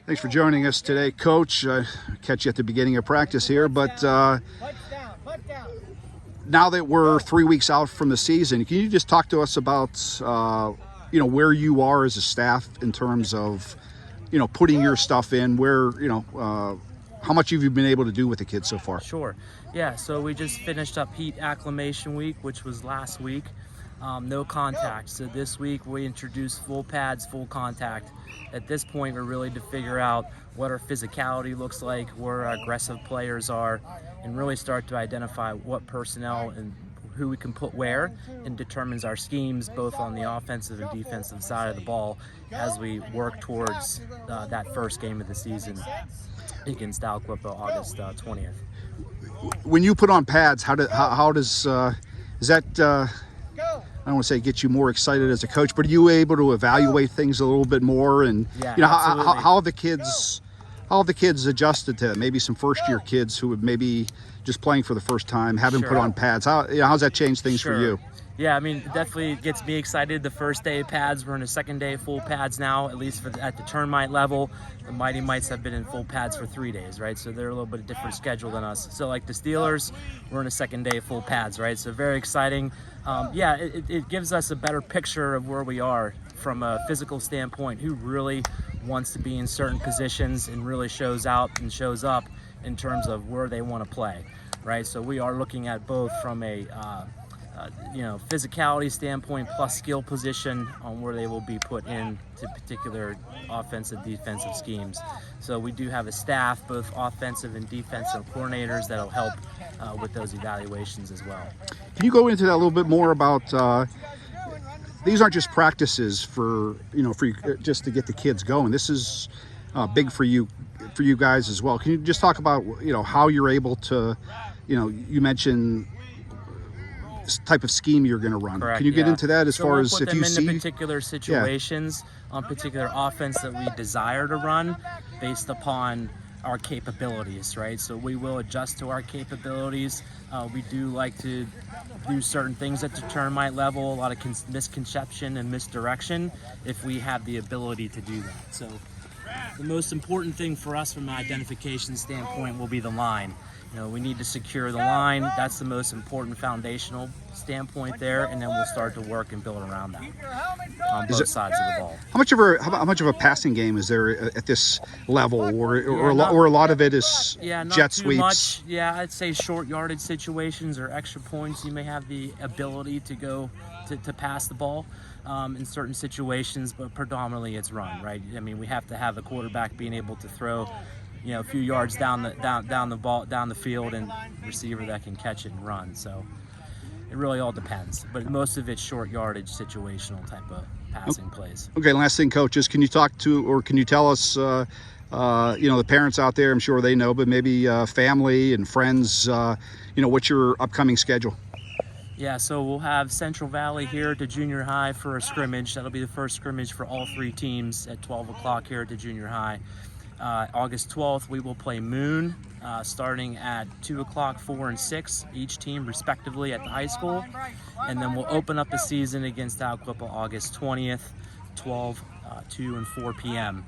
Thanks for joining us today, Coach. Catch you at the beginning of practice here, but now that we're 3 weeks out from the season, can you just talk to us about where you are as a staff in terms of putting your stuff in, where how much have you been able to do with the kids so far? Sure. Yeah, so we just finished up heat acclimation week, which was last week. No contact. So this week we introduced full pads, full contact. At this point, we're really to figure out what our physicality looks like, where our aggressive players are, and really start to identify what personnel and who we can put where, and determines our schemes both on the offensive and defensive side of the ball as we work towards that first game of the season against Hopewell August 20th. When you put on pads, how does is that I don't want to say get you more excited as a coach, but are you able to evaluate things a little bit more? And how have the kids adjusted to it? Maybe some first-year kids who would maybe just playing for the first time, haven't put on pads. How's that changed things for you? Yeah, I mean, it definitely gets me excited. The first day of pads, we're in the second day of full pads now, at least at the Termite level. The Mighty Mites have been in full pads for 3 days, right? So they're a little bit of different schedule than us. So like the Steelers, we're in the second day of full pads, right? So very exciting. It gives us a better picture of where we are from a physical standpoint, who really wants to be in certain positions and really shows out and shows up in terms of where they want to play, right? So we are looking at both from a physicality standpoint plus skill position on where they will be put into particular offensive, defensive schemes. So we do have a staff, both offensive and defensive coordinators, that'll help with those evaluations as well. Can you go into that a little bit more about these aren't just practices for just to get the kids going. This is big for you guys as well. Can you just talk about how you're able to, you mentioned type of scheme you're going to run. Correct, can you get into that as far as put if you see into particular situations on particular offense that we desire to run based upon our capabilities, right? So we will adjust to our capabilities. We do like to do certain things at the Termite level, a lot of misconception and misdirection if we have the ability to do that. So the most important thing for us from an identification standpoint will be the line. We need to secure the line. That's the most important foundational standpoint there, and then we'll start to work and build around that on both sides of the ball. How much of a passing game is there at this level, or a lot of it is jet sweeps? Much. Yeah, I'd say short yardage situations or extra points. You may have the ability to go to pass the ball in certain situations, but predominantly it's run, right? I mean, we have to have the quarterback being able to throw a few yards down the field, and receiver that can catch it and run. So it really all depends, but most of it's short yardage situational type of passing plays. Okay, last thing, coaches, can you talk to, or can you tell us the parents out there, I'm sure they know, but maybe family and friends, what's your upcoming schedule? Yeah, so we'll have Central Valley here at the junior high for a scrimmage. That'll be the first scrimmage for all three teams at 12 o'clock here at the junior high. August 12th, we will play Moon, starting at 2 o'clock, 4 and 6, each team respectively at the high school. And then we'll open up the season against Hopewell August 20th, 12, 2 and 4 p.m.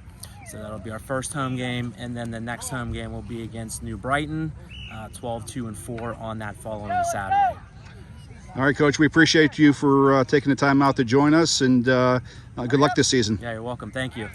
So that'll be our first home game, and then the next home game will be against New Brighton, 12, 2 and 4 on that following Saturday. All right, Coach, we appreciate you for taking the time out to join us, and good luck this season. Yeah, you're welcome. Thank you.